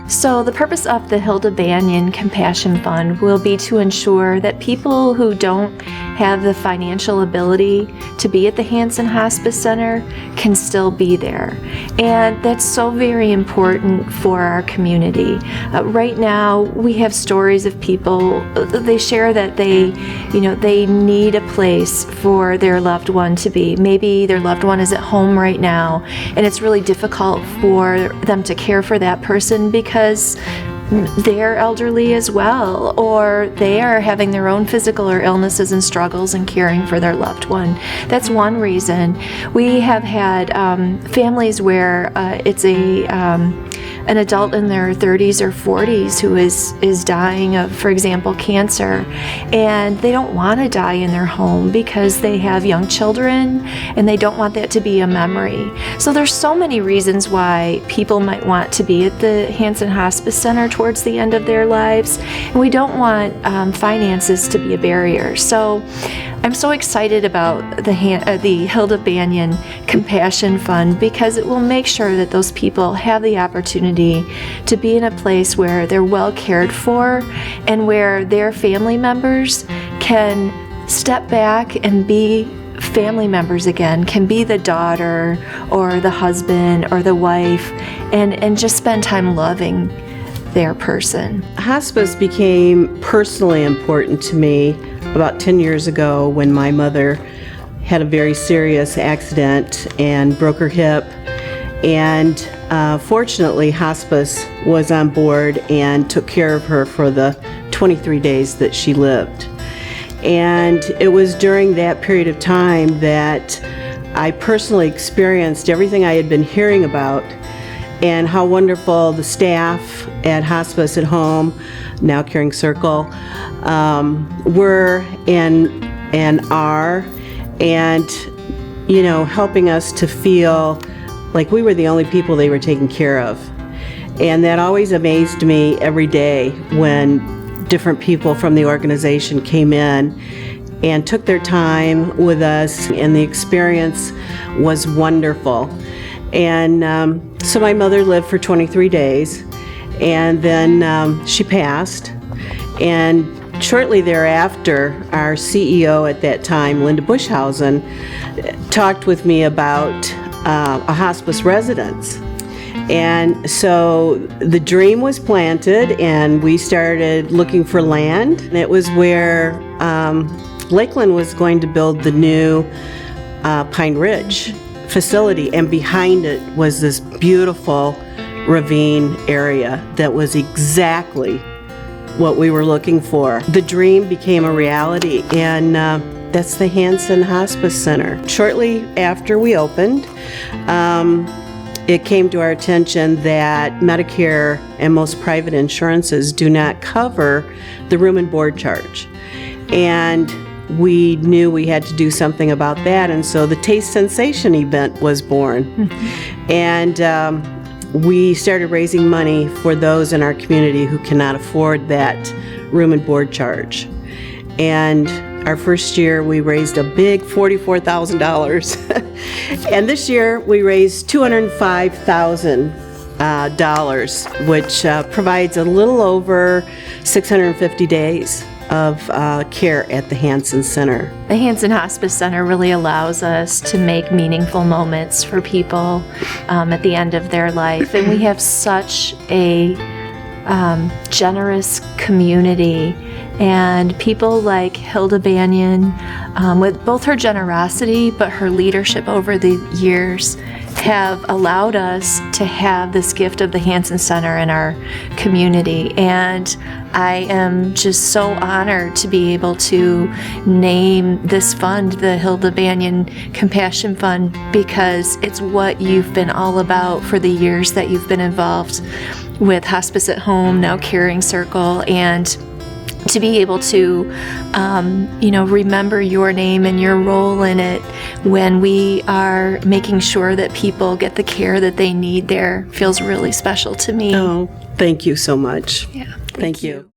So the purpose of the Hilda Banyon Compassion Fund will be to ensure that people who don't have the financial ability to be at the Hanson Hospice Center can still be there. And that's so very important for our community. Right now, we have stories of people, they share that they need a place for their loved one to be. Maybe their loved one is at home right now, and it's really difficult for them to care for that person because they're elderly as well, or they are having their own physical or illnesses and struggles in caring for their loved one. That's one reason. We have had families where it's an adult in their 30s or 40s who is dying of, for example, cancer, and they don't want to die in their home because they have young children and they don't want that to be a memory. So there's so many reasons why people might want to be at the Hanson Hospice Center towards the end of their lives, and we don't want finances to be a barrier. So I'm so excited about the Hilda Banyon Compassion Fund because it will make sure that those people have the opportunity to be in a place where they're well cared for and where their family members can step back and be family members again, can be the daughter or the husband or the wife, and just spend time loving their person. Hospice became personally important to me about 10 years ago when my mother had a very serious accident and broke her hip. And fortunately, hospice was on board and took care of her for the 23 days that she lived. And it was during that period of time that I personally experienced everything I had been hearing about and how wonderful the staff at Hospice at Home, now Caring Circle, were and are, and helping us to feel like we were the only people they were taking care of. And that always amazed me every day when different people from the organization came in and took their time with us, and the experience was wonderful. And so my mother lived for 23 days, and then she passed. And shortly thereafter, our CEO at that time, Linda Bushhausen, talked with me about a hospice residence. And so the dream was planted, and we started looking for land. And it was where Lakeland was going to build the new Pine Ridge facility, and behind it was this beautiful ravine area that was exactly what we were looking for. The dream became a reality, and that's the Hanson Hospice Center. Shortly after we opened, it came to our attention that Medicare and most private insurances do not cover the room and board charge. And we knew we had to do something about that, and so the Taste Sensation event was born. And we started raising money for those in our community who cannot afford that room and board charge. And our first year we raised a big $44,000. And this year we raised $205,000, which provides a little over 650 days of care at the Hanson Center. The Hanson Hospice Center really allows us to make meaningful moments for people at the end of their life. And we have such a generous community, and people like Hilda Banyon, with both her generosity but her leadership over the years, have allowed us to have this gift of the Hanson Center in our community. And I am just so honored to be able to name this fund the Hilda Banyon Compassion Fund, because it's what you've been all about for the years that you've been involved with Hospice at Home, now Caring Circle, and to be able to, remember your name and your role in it when we are making sure that people get the care that they need there feels really special to me. Oh, thank you so much. Yeah. Thank you.